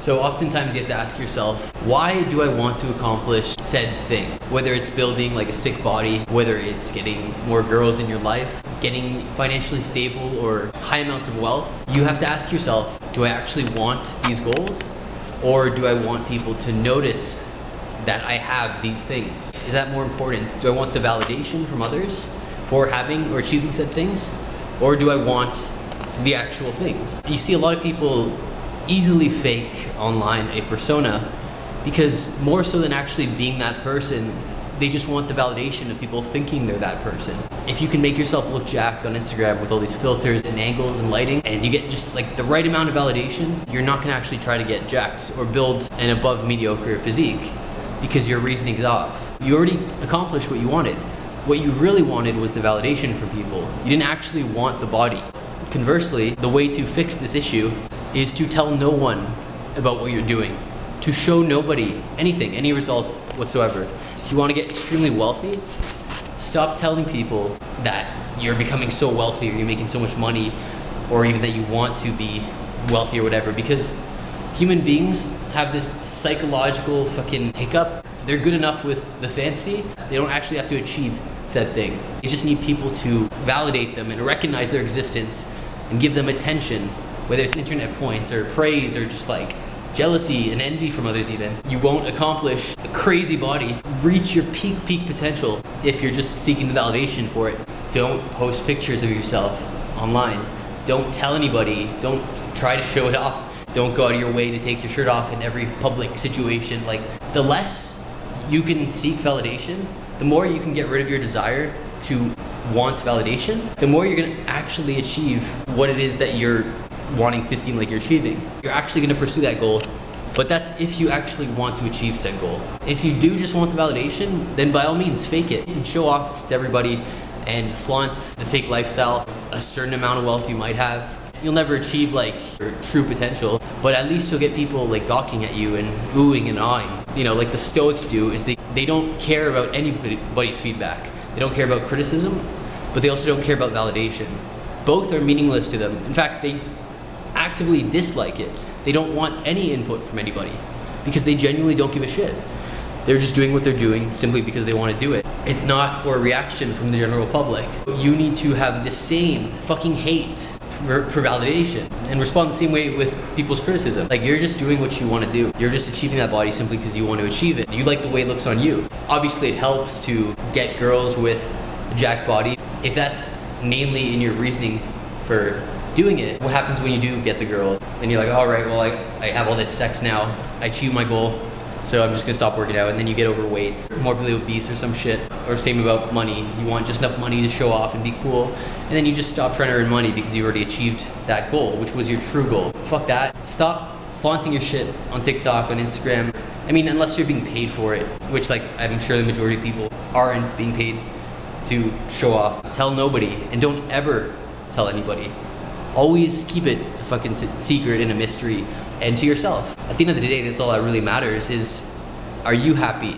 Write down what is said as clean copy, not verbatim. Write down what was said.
So oftentimes you have to ask yourself, why do I want to accomplish said thing? Whether it's building like a sick body, whether it's getting more girls in your life, getting financially stable or high amounts of wealth, you have to ask yourself, do I actually want these goals? Or do I want people to notice that I have these things? Is that more important? Do I want the validation from others for having or achieving said things? Or do I want the actual things? You see a lot of people easily fake online a persona because more so than actually being that person, they just want the validation of people thinking they're that person. If you can make yourself look jacked on Instagram with all these filters and angles and lighting, and you get just like the right amount of validation, you're not gonna actually try to get jacked or build an above mediocre physique because your reasoning is off. You already accomplished what you wanted. What you really wanted was the validation from people. You didn't actually want the body. Conversely, the way to fix this issue is to tell no one about what you're doing, to show nobody anything, any result whatsoever. If you want to get extremely wealthy, stop telling people that you're becoming so wealthy or you're making so much money or even that you want to be wealthy or whatever, because human beings have this psychological fucking hiccup. They're good enough with the fantasy, they don't actually have to achieve said thing. They just need people to validate them and recognize their existence and give them attention, whether it's internet points or praise or just like jealousy and envy from others even. You won't accomplish a crazy body, reach your peak potential if you're just seeking the validation for it. Don't post pictures of yourself online. Don't tell anybody. Don't try to show it off. Don't go out of your way to take your shirt off in every public situation. Like, the less you can seek validation, the more you can get rid of your desire to want validation, the more you're gonna actually achieve what it is that you're wanting to seem like you're achieving. You're actually gonna pursue that goal, but that's if you actually want to achieve said goal. If you do just want the validation, then by all means fake it and show off to everybody and flaunt the fake lifestyle, a certain amount of wealth you might have. You'll never achieve like your true potential, but at least you'll get people like gawking at you and oohing and awing. You know, like the Stoics do, is they don't care about anybody's feedback. They don't care about criticism, but they also don't care about validation. Both are meaningless to them. In fact, they actively dislike it. They don't want any input from anybody because they genuinely don't give a shit. They're just doing what they're doing simply because they want to do it. It's not for a reaction from the general public. You need to have disdain, fucking hate for validation and respond the same way with people's criticism. Like, you're just doing what you want to do. You're just achieving that body simply because you want to achieve it. You like the way it looks on you. Obviously, it helps to get girls with a jacked body. If that's mainly in your reasoning for doing it, what happens when you do get the girls? Then you're like, all right, well, I have all this sex now. I achieved my goal, so I'm just gonna stop working out. And then you get overweight, morbidly obese or some shit. Or same about money. You want just enough money to show off and be cool. And then you just stop trying to earn money because you already achieved that goal, which was your true goal. Fuck that. Stop flaunting your shit on TikTok, on Instagram. I mean, unless you're being paid for it, which like I'm sure the majority of people aren't being paid to show off. Tell nobody, and don't ever tell anybody. Always keep it a fucking secret and a mystery, and to yourself. At the end of the day, that's all that really matters is, are you happy?